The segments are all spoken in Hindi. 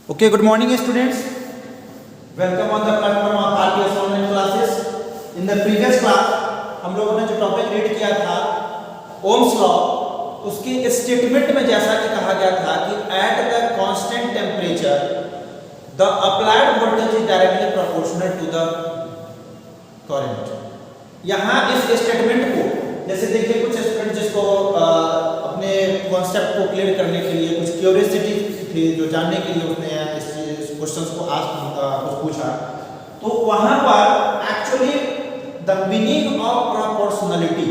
Okay, good morning students. Welcome on the platform of RPS online classes. In the previous class हम लोगों ने जो टॉपिक रीड किया था ओम्स लॉ, उसके स्टेटमेंट में जैसा कि कहा गया था कि at the constant temperature the applied voltage is directly proportional to the current. यहाँ इस स्टेटमेंट को जैसे देखिए कुछ स्टूडेंट जिसको अपने कॉन्सेप्ट को क्लियर करने के लिए कुछ क्यूरियोसिटी थी, जो जानने के लिए उसने इस क्वेश्चंस को कुछ पूछा, तो वहां पर actually the meaning of proportionality,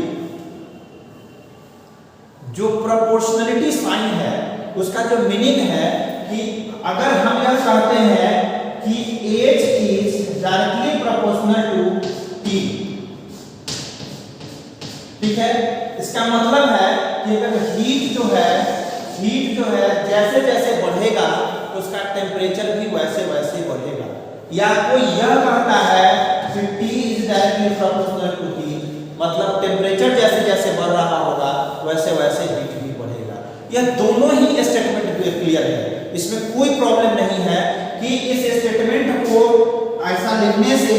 जो प्रोपोर्शनलिटी साइन है उसका जो मीनिंग है कि अगर हम यह कहते हैं कि H is directly proportional to T, ठीक है, इसका मतलब है कि अगर हीट जो है जैसे जैसे बढ़ेगा तो उसका टेम्परेचर भी वैसे वैसे बढ़ेगा। या कोई यह कहता है कि T is directly proportional to T, मतलब टेम्परेचर जैसे जैसे बढ़ रहा होगा वैसे वैसे हीट भी बढ़ेगा। यह दोनों ही स्टेटमेंट क्लियर है, इसमें कोई प्रॉब्लम नहीं है कि इस स्टेटमेंट को ऐसा लिखने से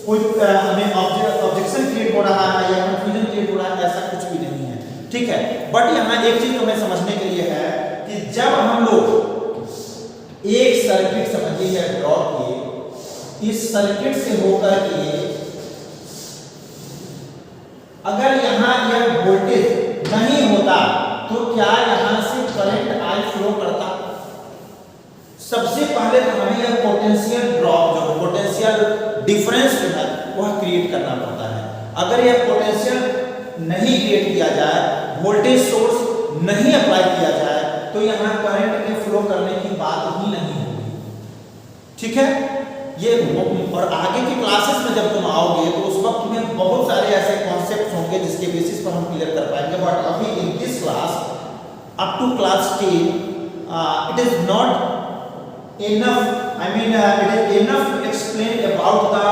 कोई हमें ऑब्जेक्शन क्रिएट हो रहा है या कंफ्यूजन क्रिएट हो रहा है, ऐसा कुछ भी नहीं है, ठीक है। बट यहाँ एक चीज हमें समझने के लिए है कि जब हम लोग एक सर्किट समझिए ड्रॉ किए, इस सर्किट से होकर के अगर यहाँ यह वोल्टेज नहीं होता तो क्या यहाँ से करंट आई फ्लो करता? सबसे पहले तो हमें यह पोटेंशियल ड्रॉप, जो पोटेंशियल डिफरेंस जो है वह क्रिएट करना पड़ता है। अगर यह पोटेंशियल नहीं क्रिएट किया जाए, वोल्टेज सोर्स नहीं अप्लाई किया जाए, तो यहाँ करंट के फ्लो करने की बात ही नहीं होगी, ठीक है। ये और आगे की क्लासेस में जब तुम आओगे तो उस वक्त में बहुत सारे ऐसे कॉन्सेप्ट्स होंगे जिसके बेसिस पर हम क्लियर कर पाएंगे। बट अभी in this class up to class 10 it is not enough, it is enough to explain about the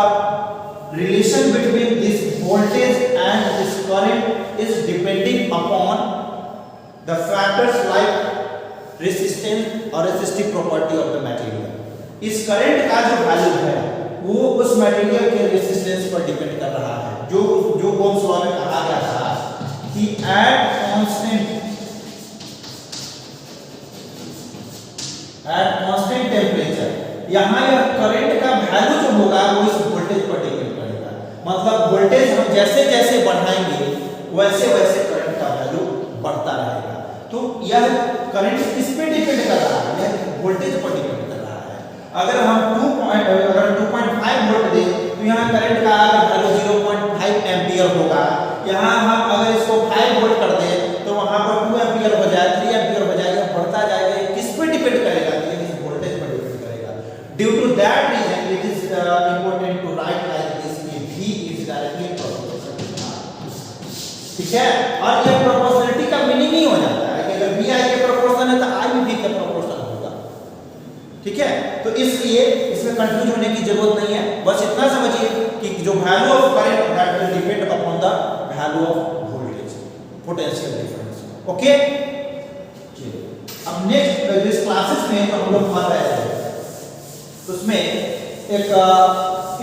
relation between this voltage and this current is depending upon the factors like resistance or resistive property of the material. इस करंट का जो वैल्यू है वो उस मटेरियल के रेजिस्टेंस पर डिपेंड कर रहा है, जो ओम्स लॉ में कहा गया था कि एट कांस्टेंट टेम्परेचर, यहाँ यह करंट का वैल्यू जो होगा वो इस वोल्टेज पर डिपेंड करेगा। मतलब वोल्टेज हम जैसे जैसे बढ़ाएंगे वैसे वैसे करंट का वैल्यू बढ़ता रहेगा। तो यह करंट किस पे डिपेंड कर रहा है? यह वोल्टेज पर डिपेंड कर रहा है। अगर हम 2.5 वोल्ट दें तो यहाँ करंट का वैल्यू 0.5 एम्पियर होगा। यहाँ हम अगर इसको 5 वोल्ट कर दें तो वहाँ पर 2 एम्पियर हो जाए, 3 एम्पियर हो जाए, यह बढ़ता जाएगा। किस पे डिपेंड करेगा? Due to that reason, it is important to write like this कि V is directly proportional to R, ठीक है। और ये प्रोपोर्शनलिटी का मीनिंग ही हो जाता है कि अगर V I के प्रोपोर्शनल है तो I भी V के प्रोपोर्शनल होगा, ठीक है। तो इसलिए इसमें कंफ्यूज होने की जरूरत नहीं है, बस इतना समझिए कि जो value of current that will depend upon the value of voltage, potential difference, okay. अब नेक्स्ट इस क्लासेस में हम लोग पढ़ रहे हैं उसमें एक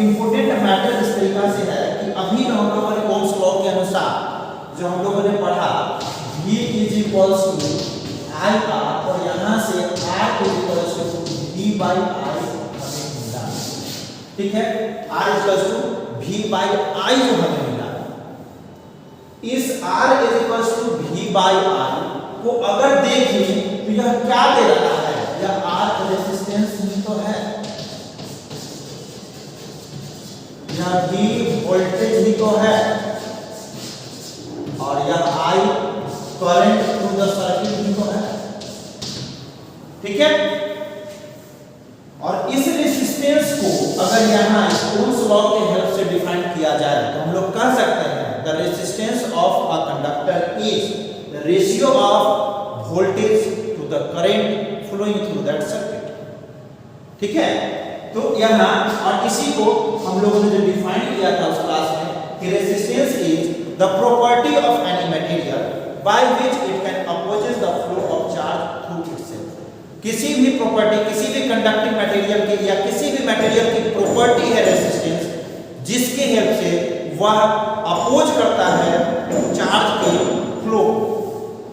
इम्पोर्टेंट मैटर इस तरीका से है कि अभी हम लोगों ने ओम्स लॉ के अनुसार जो हम लोगों ने पढ़ा V is equals to I R, और यहाँ से R is equals to V by I हमें मिला, ठीक है। R equals to V by I जो हमें मिला, इस R is equals to V by I को अगर देखें तो यह क्या दे रहा है? यह R रेजिस्टेंस ही तो है, यह V वोल्टेज ही तो है, और यह I current through the circuit ही तो है, ठीक है। और इस रेजिस्टेंस को अगर यहाँ ओम्स लॉ के हेल्प से डिफाइन किया जाए तो हम लोग कह सकते हैं the resistance of a conductor is the ratio of voltage to the current flowing through that circuit, ठीक है। तो यहाँ और इसी को हम लोगों ने जो डिफाइन किया था उस क्लास में कि resistance is the property of any material by which it can opposes the flow of charge through itself, किसी भी प्रॉपर्टी, किसी भी कंडक्टिंग मटेरियल की या किसी भी मटेरियल की प्रॉपर्टी है रेसिस्टेंस, जिसके हेल्प से वह अपोज करता है चार्ज के फ्लो,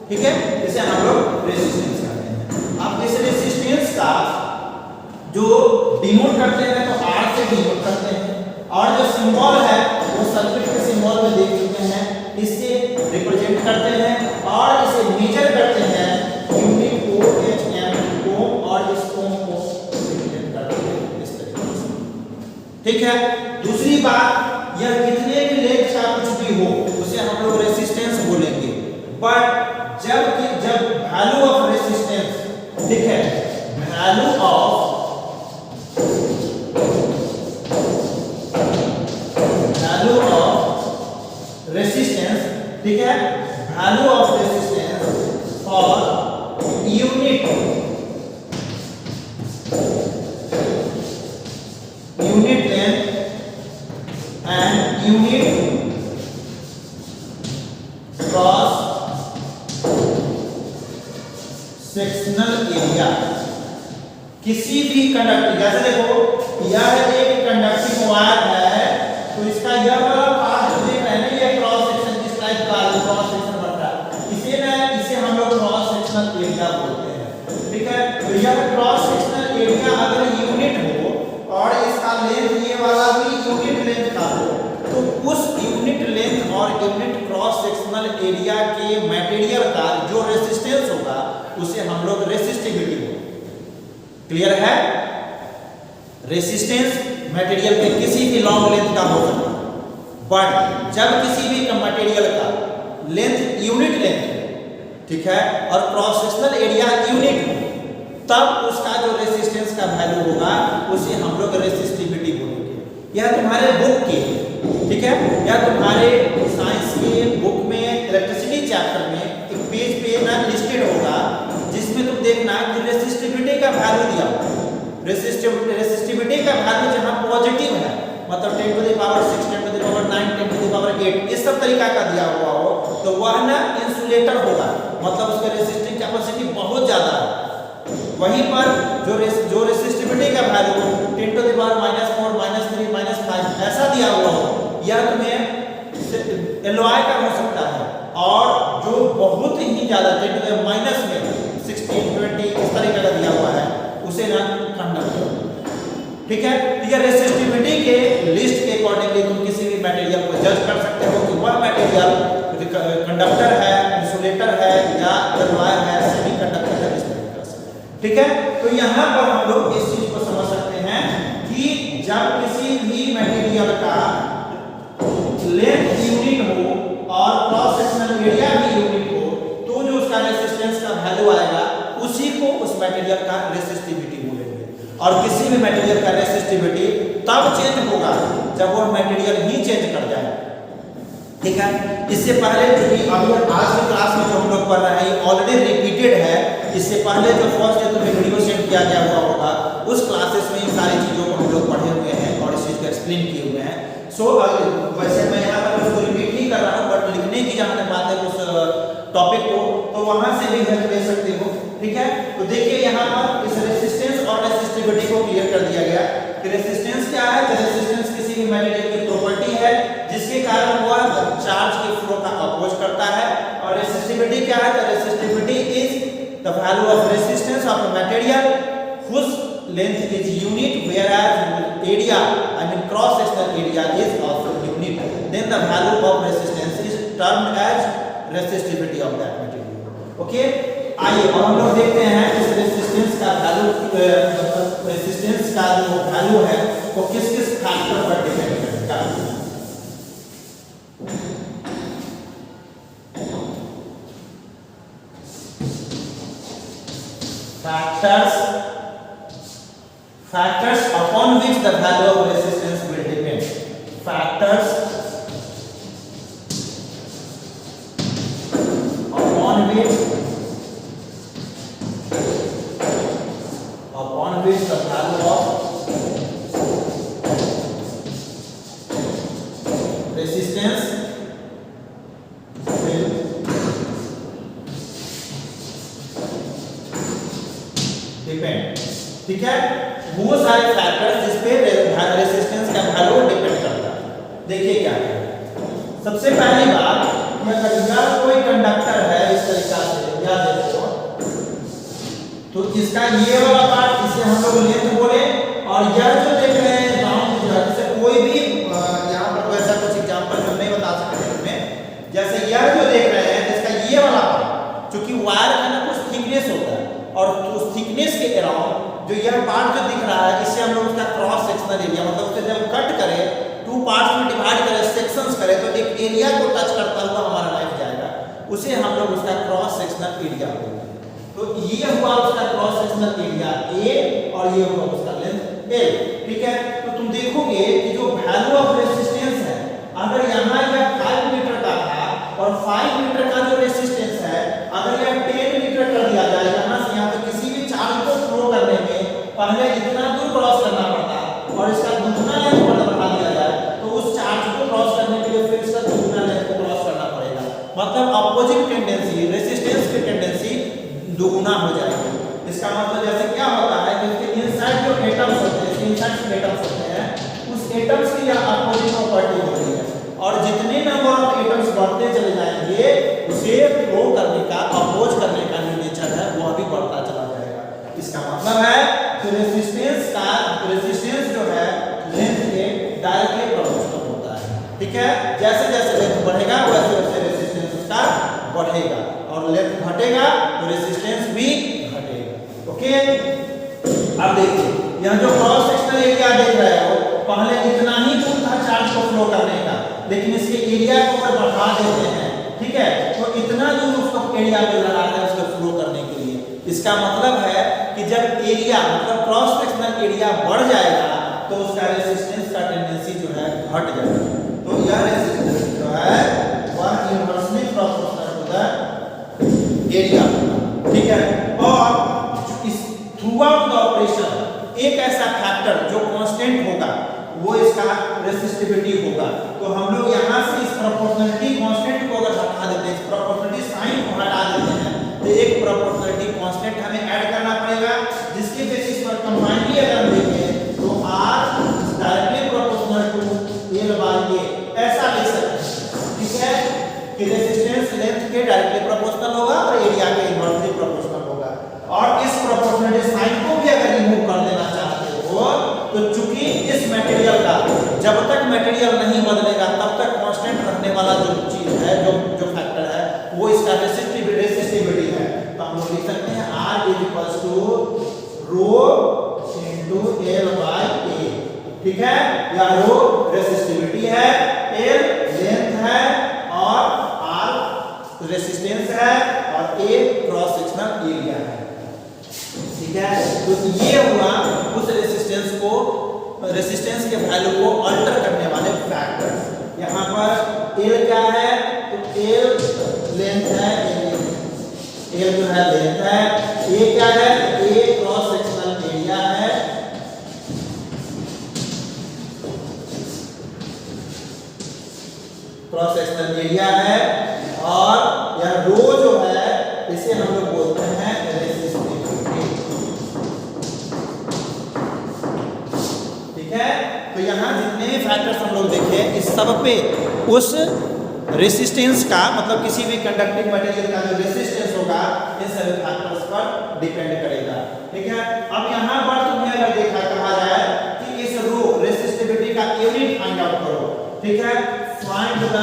ठीक है, इसे हम लोग रेसिस्टेंस कहते हैं। अब इस रेसिस्टेंस का जो डिनोट करते हैं तो R से डिनोट करते हैं, और जो सिंबल है वो सर्किट के सिंबल में देख चुके हैं, इससे रिप्रेजेंट करते हैं और इसे मेजर करते हैं यूनिट OHM ओम, और इस ओम को रिप्रेजेंट करते हैं इस तरीके से, ठीक है। दूसरी बात, यह कितने भी लेंथ का कुछ भी हो उसे हम लोग रेसिस्टेंस बोलेंगे, बट जब वैल्यू ऑफ रेसिस्टेंस, ठीक है, वैल्यू ऑफ रेसिस्टेंस, ठीक है, value of resistance for unit length and unit cross sectional area, किसी भी कंडक्टिंग, जैसे देखो यह एक कंडक्टिंग वायर है, तो इसका यह वाला पार्ट जो देख रहे हैं ये क्रॉस सेक्शन, जिस टाइप का क्रॉस सेक्शन बनता है, इसे हम लोग क्रॉस सेक्शनल एरिया बोलते हैं, ठीक है। तो यह क्रॉस सेक्शनल एरिया अगर यूनिट हो और इसका लेंथ ये वाला भी यूनिट लेंथ का हो, तो उस यूनिट लेंथ और यूनिट क्रॉस सेक्शनल एरिया के मटेरियल का जो रेसिस्टेंस होगा उसे हम लोग रेसिस्टिविटी बोलते हैं। क्लियर है? रेसिस्टेंस मटेरियल के किसी भी लॉन्ग लेंथ का हो सकता है, बट जब किसी भी मटेरियल का लेंथ यूनिट लेंथ, ठीक है, और क्रॉस सेक्शनल एरिया यूनिट हो, तब उसका जो रेसिस्टेंस का वैल्यू होगा उसे हम लोग रेसिस्टिविटी बोलेंगे। यह तुम्हारे बुक के, ठीक है, या तुम्हारे साइंस के बुक में इलेक्ट्रिसिटी चैप्टर में एक पेज पे ना लिस्टेड होगा, जिसमें तुम देखना कि रेसिस्टिविटी का वैल्यू दिया होगा। रेसिस्टिविटी का वैल्यू जहां पॉजिटिव है, मतलब 10 to the power 6, 10 to the power 9, 10 to the power 8, इस सब तरीका का दिया हुआ हो, तो वह ना इंसुलेटर होगा, मतलब उसका रेसिस्टिंग कैपेसिटी बहुत ज्यादा है। वहीं पर जो रेसिस्टिविटी का वैल्यू 10 to the power -4, -3, -5 ऐसा दिया हुआ हो, यह तुम्हें एलॉय का हो सकता है, और जो बहुत ही ज्यादा 10 to the माइनस में 16, 20 इस तरीके का दिया हुआ है उसे ना कंडक्टर, ठीक है। यह रेसिस्टिविटी के लिस्ट के अकॉर्डिंगली तुम किसी भी मटेरियल को जज कर सकते हो कि वह मटेरियल कंडक्टर है, इंसुलेटर है, या एलॉय है, सेमीकंडक्टर है, इस तरीके से, ठीक है। तो यहाँ पर हम लोग इस चीज को समझ सकते हैं कि जब किसी भी मटेरियल का लेंथ यूनिट हो और क्रॉस सेक्शनल एरिया भी यूनिट हो, तो जो उसका रेसिस्टेंस का वैल्यू आएगा उसी को उस मटेरियल का रेसिस्टिविटी बोलेंगे। और किसी भी मटेरियल का रेसिस्टिविटी तब चेंज होगा जब वो मटेरियल ही चेंज कर जाए, ठीक है। इससे पहले जो कि अभी आज की क्लास में जो हम लोग पढ़ रहे हैं ये ऑलरेडी रिपीटेड है। इससे पहले जो फर्स्ट डे तुम्हें वीडियो सेंड किया गया हुआ होगा उस क्लासेस में इन सारी चीजों को हम लोग पढ़े हुए हैं और इस चीज को एक्सप्लेन किए हुए हैं। सो वैसे मैं यहाँ पर उसको रिपीट नहीं कर रहा हूँ, बट लिखने की जहाँ तक बात है उस टॉपिक को, तो वहां से भी हेल्प ले सकते हो, ठीक है। तो देखिए यहाँ पर इस रेसिस्टेंस और रेसिस्टिविटी को क्लियर कर दिया गया कि रेसिस्टेंस क्या है। तो रेसिस्टेंस किसी भी मटेरियल की प्रॉपर्टी है जिसके कारण वह चार्ज के फ्लो का अपोज करता है। और रेसिस्टिविटी क्या है? तो resistivity is the value of resistance of a material whose length is unit, whereas area, I mean cross sectional area, is also unit. Then the value of resistance is termed as resistivity of that material. Okay, आइए अब हम लोग देखते हैं इस रेसिस्टेंस का वैल्यू, रेसिस्टेंस का जो वैल्यू है वो किस किस फैक्टर पर डिपेंड करता है। Factors upon which the value of resistance will depend. Factors upon which the value of resistance will ठीक है, वो सारे फैक्टर्स जिस पे रेजिस्टेंस का वैल्यू डिपेंड करता है। देखिए क्या है, सबसे पहली बात, अगर कोई कंडक्टर है इस तरीका से, या देखो तो इसका ये वाला पार्ट इसे हम लोग लेंथ बोले, और यह जो देख रहे हैं राउंड जो है, जैसे कोई भी यहाँ पर कोई ऐसा कुछ एग्जांपल हम नहीं बता सकते इसमें, जैसे यह जो देख रहे हैं इसका ये वाला पार्ट, क्योंकि वायर का ना कुछ थिकनेस होता है, और उस थिकनेस के अराउंड जो यह पार्ट जो दिख रहा है, इससे हम लोग उसका क्रॉस सेक्शनल एरिया, मतलब उससे जब कट करें, टू पार्ट्स में डिवाइड करें, सेक्शंस करें, तो एक एरिया को टच करता हुआ हमारा नाइफ जाएगा, उसे हम लोग उसका क्रॉस सेक्शनल एरिया बोलते हैं। तो ये हुआ उसका क्रॉस सेक्शनल एरिया A, और ये हुआ उसका लेंथ L, ठीक है। तो तुम देखोगे कि जो वैल्यू ऑफ रेजिस्टेंस है, अगर यहाँ यह 5 मीटर का था, और 5 मीटर का जो रेजिस्टेंस है, अगर यह 10 मीटर कर दिया जाए यहाँ से यहाँ, तो किसी भी चार्ज को फ्लो करने में पहले इतना दूर क्रॉस करना पड़ता है, और इसका दुगना लेंथ बढ़ा दिया जाए, तो उस चार्ज को क्रॉस करने के लिए फिर इसका दुगना लेंथ को क्रॉस करना पड़ेगा, मतलब अपोजिट टेंडेंसी, रेजिस्टेंस की टेंडेंसी दुगुना हो जाएगा। इसका मतलब जैसे क्या होता है कि उसके इनसाइड जो एटम्स होते हैं, इनसाइड जो एटम्स होते हैं, उस एटम्स की यह अपोजिट प्रॉपर्टी होती है, और जितने नंबर ऑफ एटम्स बढ़ते चले जाएंगे, उसे फ्लो करने का, अपोज करने का जो नेचर है वह भी बढ़ता चला जाएगा। इसका मतलब है कि रेजिस्टेंस जो है लेंथ के डायरेक्टली प्रोपोर्शनल होता है, ठीक है। जैसे जैसे लेंथ बढ़ेगा वैसे वैसे रेजिस्टेंस उसका बढ़ेगा, और लेंथ घटेगा तो रेजिस्टेंस भी घटेगा, ओके। अब देखिए यह जो क्रॉस सेक्शनल एरिया देख रहे हो, पहले इतना ही दूर था चार्ज को फ्लो करने का, लेकिन इसके एरिया को अगर बढ़ा देते हैं, ठीक है, तो इतना दूर उसको एरिया मिल रहा है उसको फ्लो करने के लिए। इसका मतलब है कि जब एरिया मतलब क्रॉस सेक्शनल एरिया बढ़ जाएगा, तो उसका रेजिस्टेंस का टेंडेंसी जो है घट जाएगा। तो यह रेजिस्टेंस जो है वह inversely proportional to the area, ठीक है। और इस थ्रू आउट द ऑपरेशन एक ऐसा फैक्टर जो कांस्टेंट होगा, वो इसका रेसिस्टिविटी होगा। तो हम लोग यहाँ से इस प्रोपोर्शनलिटी कांस्टेंट को अगर हटा देते हैं, इस प्रोपोर्शनलिटी साइन को हटा देते हैं, तो एक प्रोपोर्शनलिटी कांस्टेंट हमें ऐड करना पड़ेगा, जिसके बेसिस पर कंबाइनली अगर हम देखें तो R directly proportional to L by A, ऐसा लिख सकते हैं, ठीक है, कि रेजिस्टेंस लेंथ के डायरेक्टली प्रोपोर्शनल होगा और एरिया के इनवर्सली प्रोपोर्शनल होगा। और इस प्रोपोर्शनलिटी साइन को भी अगर रिमूव कर देना चाहते हो, तो चूंकि इस मटेरियल का जब तक मटेरियल नहीं बदलेगा तब तक कांस्टेंट रहने वाला जो चीज है, जो फैक्टर है, वो इसका रेसिस्टिविटी है। तो हम लोग लिख सकते हैं R is equals to rho into L by A, ठीक है। या रो रेसिस्टिविटी है, L लेंथ है, और R रेसिस्टेंस है, और A क्रॉस सेक्शनल एरिया है, ठीक है। तो ये हुआ उस रेसिस्टेंस के वैल्यू को अल्टर करने वाले फैक्टर्स। यहाँ पर L क्या है, तो L लेंथ है, L जो है लेंथ है, A क्या है, A क्रॉस सेक्शनल एरिया है, क्रॉस सेक्शनल एरिया है, और यह रो जो है इसे हम लोग बोलते हैं रेसिस्टिविटी, ठीक है। तो यहाँ जितने भी फैक्टर्स हम लोग देखे, इस सब पे उस रेसिस्टेंस का, मतलब किसी भी कंडक्टिंग मटेरियल का जो रेसिस्टेंस होगा, इन सभी फैक्टर्स पर डिपेंड करेगा, ठीक है। अब यहाँ पर तुम्हें अगर देखा कहा जाए कि इस रो रेसिस्टिविटी का यूनिट फाइंड आउट करो, ठीक है, फाइंड द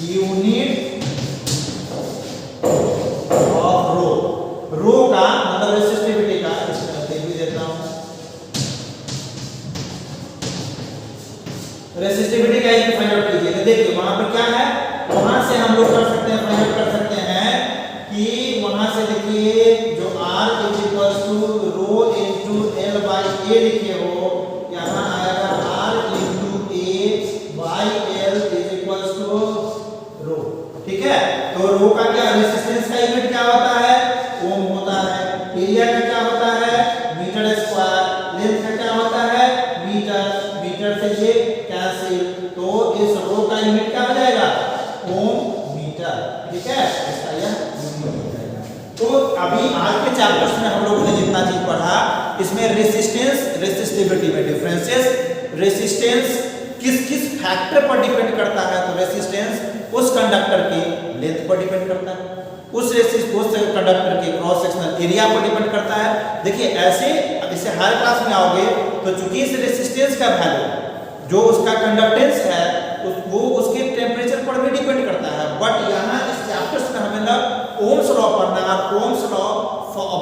यूनिट ऑफ रो, रो का मतलब रेसिस्टिविटी का, इसमें देख भी देता हूं, रेसिस्टिविटी का एक फाइंड आउट कीजिए। देखिए वहां पर क्या है, वहां से हम लोग कर सकते हैं, फाइंड आउट कर सकते हैं कि वहां से देखिए जो R is equals to rho into L by A लिखे हो, यहां आएगा R into A by L is equals to rho, ठीक है। तो रो का क्या रेजिस्टेंस का यूनिट क्या होता है, ओम होता है, एरिया का क्या होता है, मीटर स्क्वायर, लेंथ का क्या होता है, मीटर, मीटर से ये कैंसिल, तो इस रो का यूनिट क्या हो जाएगा, ओम मीटर, ठीक है, इसका यह यूनिट हो जाएगा। तो अभी आज के चैप्टर्स में हम लोगों ने जितना चीज पढ़ा, इसमें रेसिस्टेंस रेसिस्टिविटी में डिफरेंसेस, रेसिस्टेंस किस किस फैक्टर पर डिपेंड करता है, तो रेसिस्टेंस उस कंडक्टर की लेंथ पर डिपेंड करता है, उस कंडक्टर के क्रॉस सेक्शनल एरिया पर डिपेंड करता है। देखिए ऐसे हायर क्लास में आओगे तो चूंकि इस रेसिस्टेंस का वैल्यू जो उसका कंडक्टेंस है वो उसके टेम्परेचर पर भी डिपेंड करता है, बट यहाँ इस चैप्टर्स में हमें ना ओम्स लॉ पढ़ना है, Ohm's law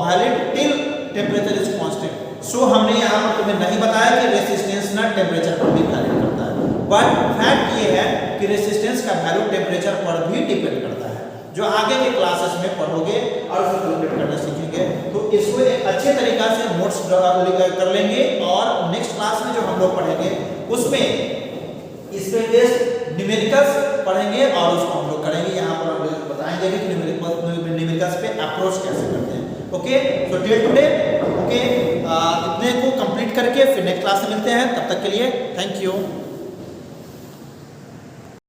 valid till temperature is constant. So हमने यहाँ पर तुम्हें नहीं बताया कि रेसिस्टेंस ना टेम्परेचर पर भी वैलिड करता है, बट फैक्ट ये है कि रेसिस्टेंस का वैल्यू टेम्परेचर पर भी डिपेंड करता है। जो आगे के क्लासेस में पढ़ोगे और उसको कैलकुलेट करना सीखेंगे तो इसको एक अच्छे तरीका से नोट्स कर लेंगे, और नेक्स्ट क्लास में जो हम लोग पढ़ेंगे उसमें इसमें बेस्ड न्यूमेरिकल्स पढ़ेंगे और उसको हम लोग करेंगे। यहाँ पर हम लोग बताएंगे कि न्यूमेरिकल्स पे अप्रोच कैसे करते हैं। Okay, so till today okay, इतने को कंप्लीट करके फिर नेक्स्ट क्लास में मिलते हैं। तब तक के लिए थैंक यू।